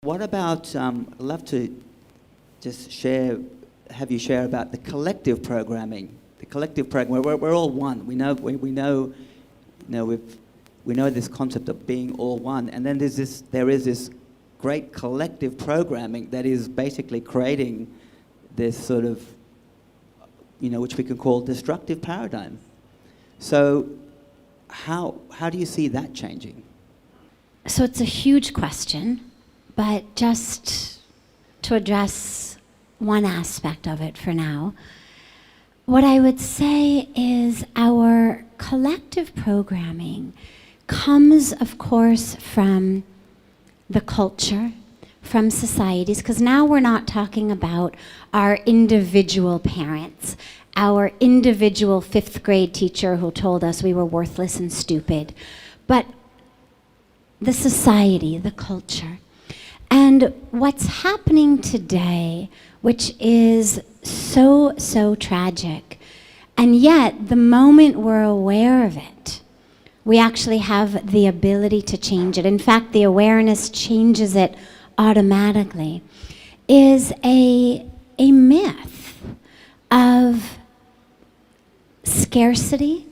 What about, I'd love to just have you share about the collective programming. The collective program, we're all one. We know this concept of being all one. And then there is this great collective programming that is basically creating this sort of, which we can call destructive paradigm. So how do you see that changing? So it's a huge question, but just to address one aspect of it for now, what I would say is our collective programming comes, of course, from the culture, from societies, because now we're not talking about our individual parents, our individual fifth grade teacher who told us we were worthless and stupid, but the society, the culture. And what's happening today, which is so tragic, and yet the moment we're aware of it, we actually have the ability to change it. In fact, the awareness changes it automatically, is a myth of scarcity,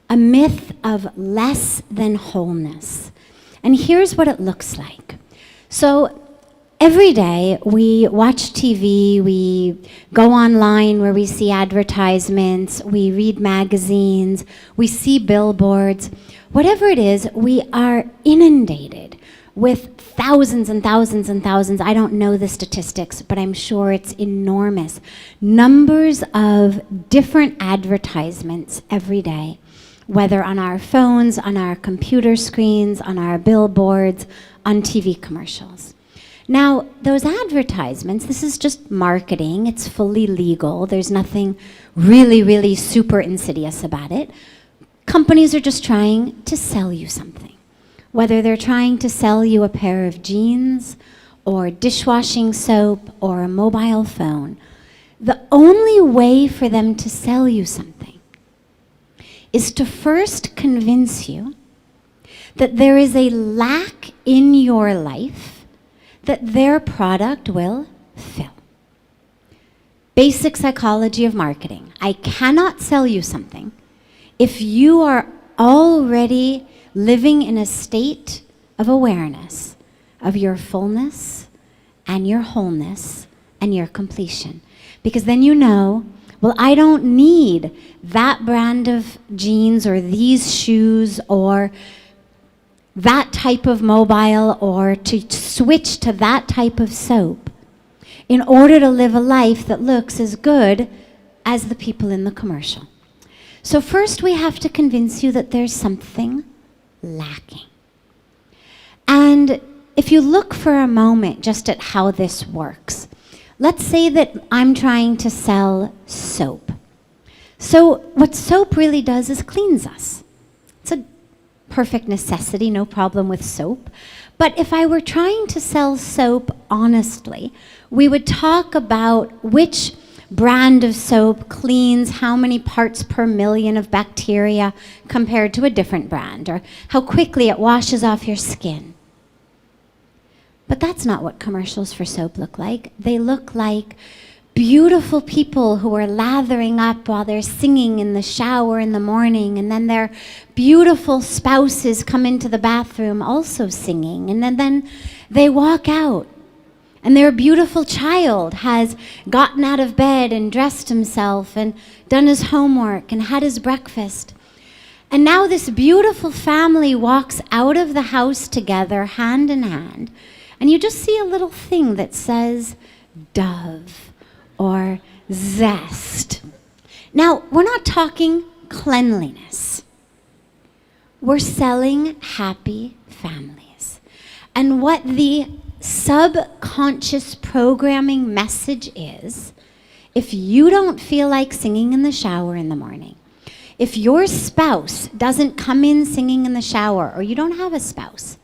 a myth of less than wholeness. And here's what it looks like. So every day we watch TV, we go online where we see advertisements, we read magazines, we see billboards. Whatever it is, we are inundated with thousands and thousands and thousands, I don't know the statistics, but I'm sure it's enormous, numbers of different advertisements every day, whether on our phones, on our computer screens, on our billboards, on TV commercials. Now, those advertisements, this is just marketing, it's fully legal, there's nothing really super insidious about it. Companies are just trying to sell you something. Whether they're trying to sell you a pair of jeans, or dishwashing soap, or a mobile phone, the only way for them to sell you something is to first convince you that there is a lack in your life that their product will fill. Basic psychology of marketing. I cannot sell you something if you are already living in a state of awareness of your fullness and your wholeness and your completion. Because then you know, well, I don't need that brand of jeans or these shoes or that type of mobile or to switch to that type of soap in order to live a life that looks as good as the people in the commercial. So first we have to convince you that there's something lacking. And if you look for a moment just at how this works, let's say that I'm trying to sell soap. So what soap really does is cleans us. It's a perfect necessity, no problem with soap. But if I were trying to sell soap honestly, we would talk about which brand of soap cleans how many parts per million of bacteria compared to a different brand, or how quickly it washes off your skin. But that's not what commercials for soap look like. They look like beautiful people who are lathering up while they're singing in the shower in the morning, and then their beautiful spouses come into the bathroom also singing, and then they walk out. And their beautiful child has gotten out of bed and dressed himself and done his homework and had his breakfast. And now this beautiful family walks out of the house together, hand in hand, and you just see a little thing that says Dove or Zest. Now, we're not talking cleanliness. We're selling happy families. And what the subconscious programming message is, if you don't feel like singing in the shower in the morning, if your spouse doesn't come in singing in the shower, or you don't have a spouse,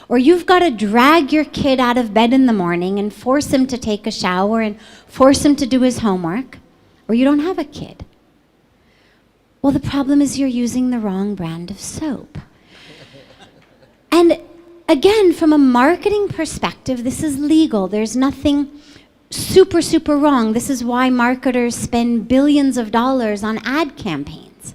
or you've got to drag your kid out of bed in the morning and force him to take a shower and force him to do his homework, or you don't have a kid, well, the problem is you're using the wrong brand of soap. And again, from a marketing perspective, this is legal. There's nothing super, super wrong. This is why marketers spend billions of dollars on ad campaigns.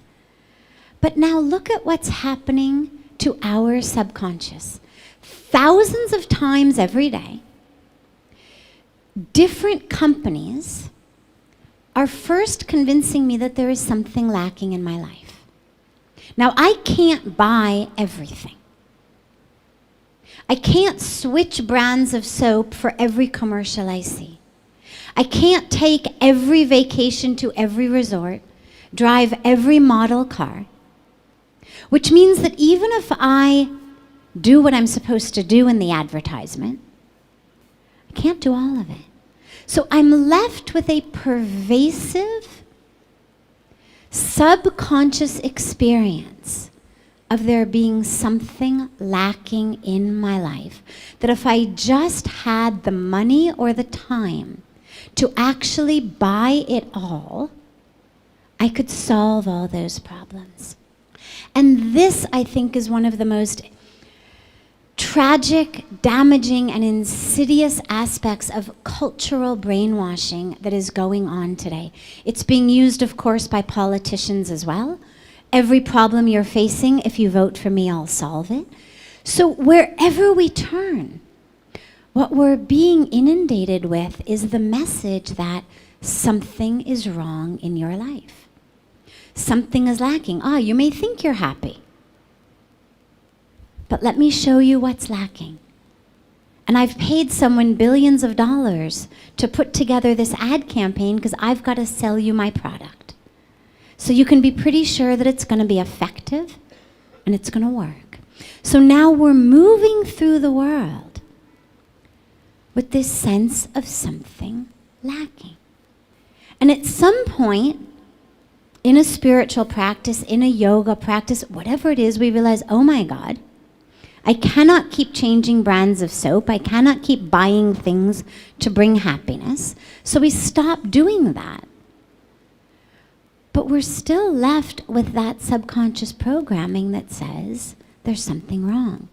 But now look at what's happening to our subconscious. Thousands of times every day, different companies are first convincing me that there is something lacking in my life. Now, I can't buy everything. I can't switch brands of soap for every commercial I see. I can't take every vacation to every resort, drive every model car, which means that even if I do what I'm supposed to do in the advertisement, I can't do all of it. So I'm left with a pervasive, subconscious experience of there being something lacking in my life, that if I just had the money or the time to actually buy it all, I could solve all those problems. And this, I think, is one of the most tragic, damaging, and insidious aspects of cultural brainwashing that is going on today. It's being used, of course, by politicians as well. Every problem you're facing, if you vote for me, I'll solve it. So wherever we turn, what we're being inundated with is the message that something is wrong in your life. Something is lacking. You may think you're happy, but let me show you what's lacking. And I've paid someone billions of dollars to put together this ad campaign because I've got to sell you my product. So you can be pretty sure that it's going to be effective and it's going to work. So now we're moving through the world with this sense of something lacking. And at some point, in a spiritual practice, in a yoga practice, whatever it is, we realize, oh my God, I cannot keep changing brands of soap. I cannot keep buying things to bring happiness. So we stop doing that. But we're still left with that subconscious programming that says there's something wrong.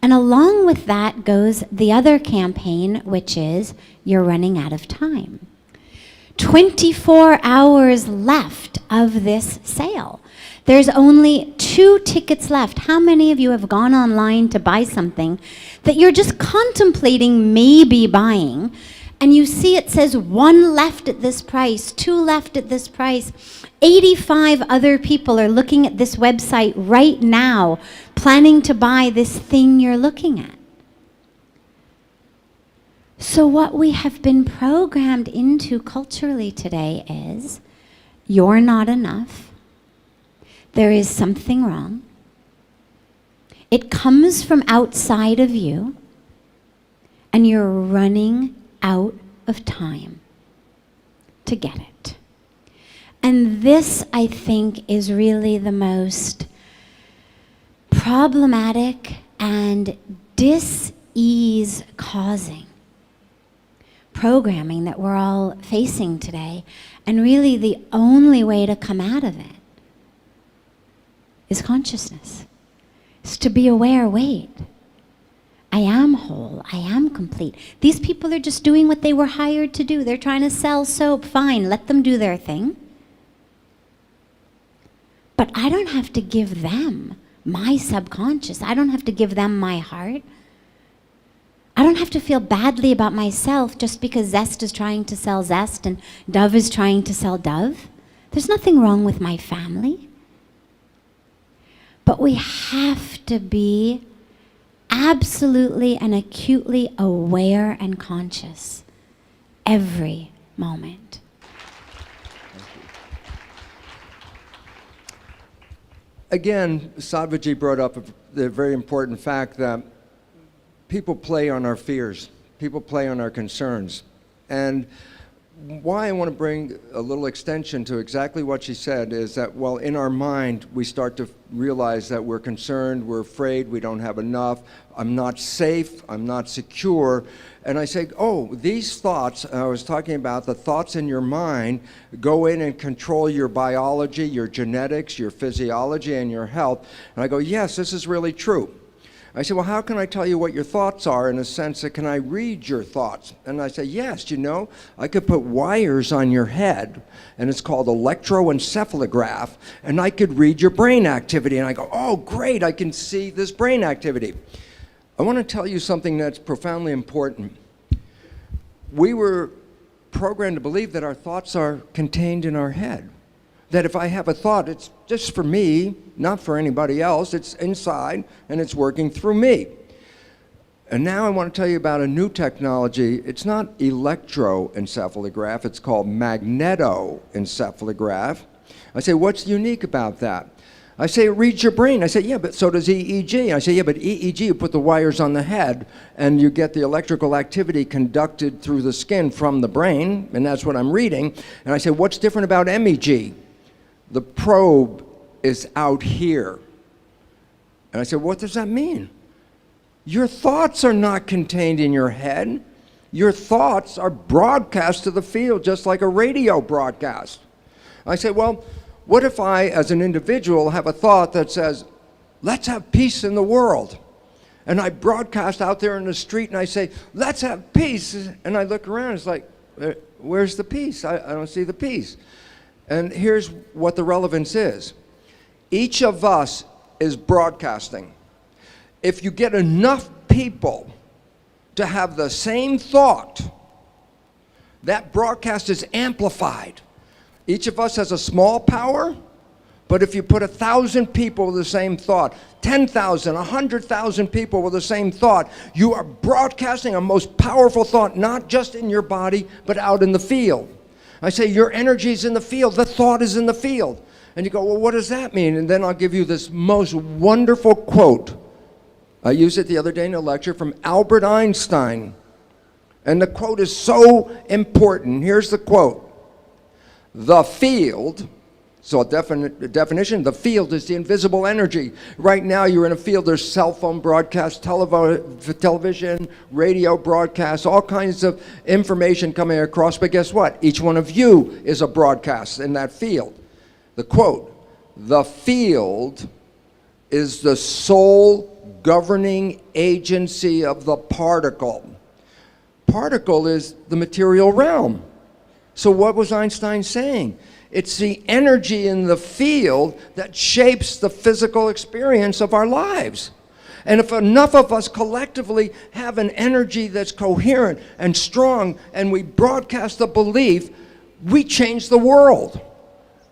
And along with that goes the other campaign, which is you're running out of time. 24 hours left of this sale. There's only 2 tickets left. How many of you have gone online to buy something that you're just contemplating maybe buying, and you see it says 1 left at this price, 2 left at this price. 85 other people are looking at this website right now, planning to buy this thing you're looking at. So what we have been programmed into culturally today is, you're not enough. There is something wrong. It comes from outside of you, and you're running out of time to get it. And this, I think, is really the most problematic and dis-ease causing programming that we're all facing today. And really the only way to come out of it is consciousness. It's to be aware, wait, I am whole, I am complete. These people are just doing what they were hired to do. They're trying to sell soap, fine, let them do their thing. But I don't have to give them my subconscious. I don't have to give them my heart. I don't have to feel badly about myself just because Zest is trying to sell Zest and Dove is trying to sell Dove. There's nothing wrong with my family. But we have to be absolutely and acutely aware and conscious every moment. Again, Sadhviji brought up the very important fact that people play on our fears. People play on our concerns. And why I want to bring a little extension to exactly what she said is that, well, in our mind, we start to realize that we're concerned, we're afraid, we don't have enough, I'm not safe, I'm not secure. And I say, oh, these thoughts, I was talking about the thoughts in your mind, go in and control your biology, your genetics, your physiology, and your health. And I go, yes, this is really true. I said, well, how can I tell you what your thoughts are in a sense that can I read your thoughts? And I said, yes, I could put wires on your head, and it's called electroencephalograph, and I could read your brain activity. And I go, oh, great, I can see this brain activity. I want to tell you something that's profoundly important. We were programmed to believe that our thoughts are contained in our head. That if I have a thought, it's just for me, not for anybody else. It's inside, and it's working through me. And now I want to tell you about a new technology. It's not electroencephalograph. It's called magnetoencephalograph. I say, what's unique about that? I say, it reads your brain. I say, yeah, but so does EEG. I say, yeah, but EEG, you put the wires on the head, and you get the electrical activity conducted through the skin from the brain, and that's what I'm reading. And I say, what's different about MEG? The probe is out here. And I said, what does that mean? Your thoughts are not contained in your head. Your thoughts are broadcast to the field just like a radio broadcast. I said, well, what if I, as an individual, have a thought that says, let's have peace in the world? And I broadcast out there in the street and I say, let's have peace. And I look around, it's like, where's the peace? I don't see the peace. And here's what the relevance is. Each of us is broadcasting. If you get enough people to have the same thought, that broadcast is amplified. Each of us has a small power, but if you put 1,000 people with the same thought, 10,000, 100,000 people with the same thought, you are broadcasting a most powerful thought, not just in your body, but out in the field. I say, your energy is in the field, the thought is in the field. And you go, well, what does that mean? And then I'll give you this most wonderful quote. I used it the other day in a lecture from Albert Einstein. And the quote is so important. Here's the quote. The field, so a definition, the field is the invisible energy. Right now you're in a field, there's cell phone broadcasts, television, radio broadcasts, all kinds of information coming across, but guess what? Each one of you is a broadcast in that field. The quote, the field is the sole governing agency of the particle. Particle is the material realm. So what was Einstein saying? It's the energy in the field that shapes the physical experience of our lives. And if enough of us collectively have an energy that's coherent and strong, and we broadcast the belief, we change the world.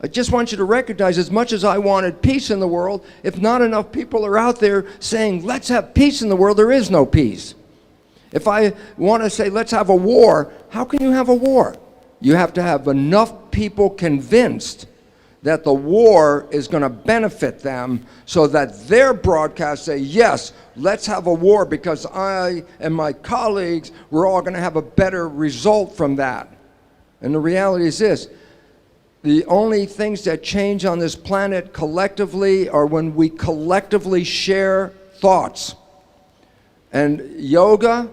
I just want you to recognize, as much as I wanted peace in the world, if not enough people are out there saying, let's have peace in the world, there is no peace. If I want to say, let's have a war, how can you have a war? You have to have enough people convinced that the war is going to benefit them so that their broadcasts say, yes, let's have a war because I and my colleagues, we're all going to have a better result from that. And the reality is this. The only things that change on this planet collectively are when we collectively share thoughts. And yoga,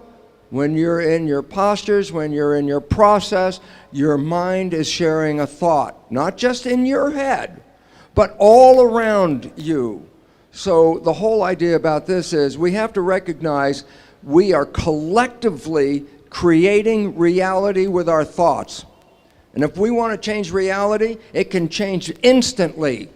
when you're in your postures, when you're in your process, your mind is sharing a thought, not just in your head, but all around you. So the whole idea about this is we have to recognize we are collectively creating reality with our thoughts. And if we want to change reality, it can change instantly.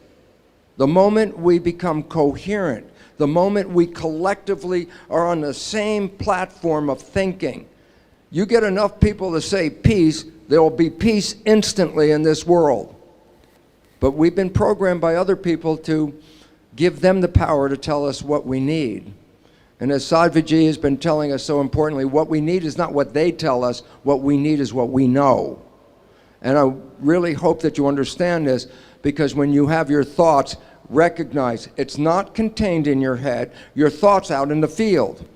The moment we become coherent, the moment we collectively are on the same platform of thinking. You get enough people to say peace, there will be peace instantly in this world. But we've been programmed by other people to give them the power to tell us what we need. And as Sadhvi has been telling us so importantly, what we need is not what they tell us, what we need is what we know. And I really hope that you understand this, because when you have your thoughts, recognize it's not contained in your head, your thoughts out in the field.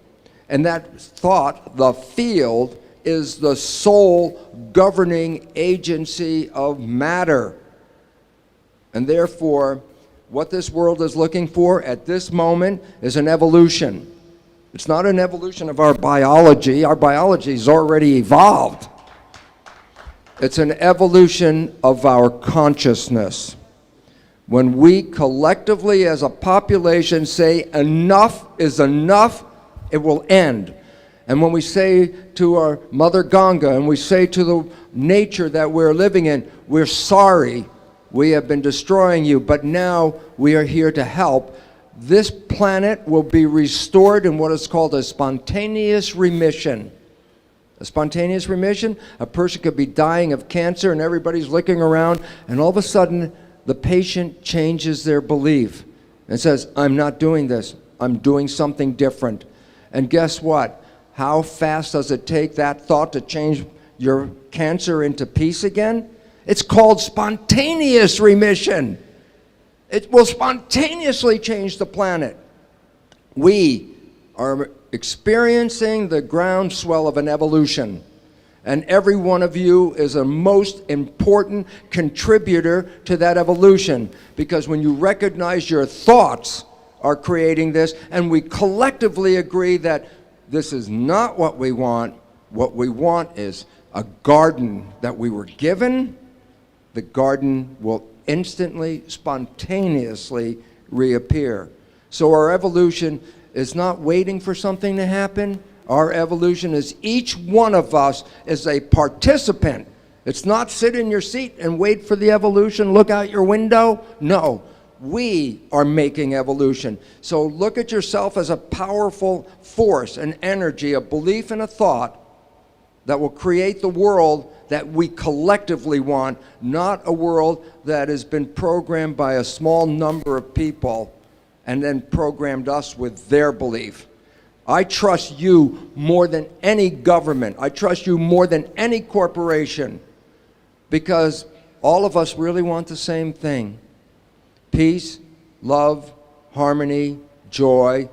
And that thought, the field, is the sole governing agency of matter. And therefore, what this world is looking for at this moment is an evolution. It's not an evolution of our biology. Our biology is already evolved. It's an evolution of our consciousness. When we collectively as a population say enough is enough, it will end. And when we say to our Mother Ganga, and we say to the nature that we're living in, we're sorry, we have been destroying you, but now we are here to help, this planet will be restored in what is called a spontaneous remission. A spontaneous remission, a person could be dying of cancer and everybody's looking around, and all of a sudden the patient changes their belief and says, I'm not doing this, I'm doing something different. And guess what? How fast does it take that thought to change your cancer into peace again? It's called spontaneous remission. It will spontaneously change the planet. We are experiencing the groundswell of an evolution. And every one of you is a most important contributor to that evolution. Because when you recognize your thoughts are creating this, and we collectively agree that this is not what we want is a garden that we were given, the garden will instantly, spontaneously reappear. So our evolution is not waiting for something to happen. Our evolution is each one of us is a participant. It's not sit in your seat and wait for the evolution, look out your window. No, we are making evolution. So look at yourself as a powerful force, an energy, a belief and a thought that will create the world that we collectively want, not a world that has been programmed by a small number of people and then programmed us with their belief. I trust you more than any government. I trust you more than any corporation, because all of us really want the same thing. Peace, love, harmony, joy.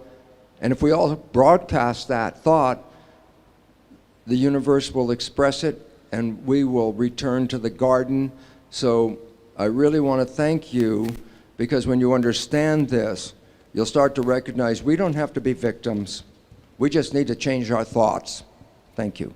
And if we all broadcast that thought, the universe will express it and we will return to the garden. So I really want to thank you, because when you understand this, you'll start to recognize we don't have to be victims. We just need to change our thoughts. Thank you.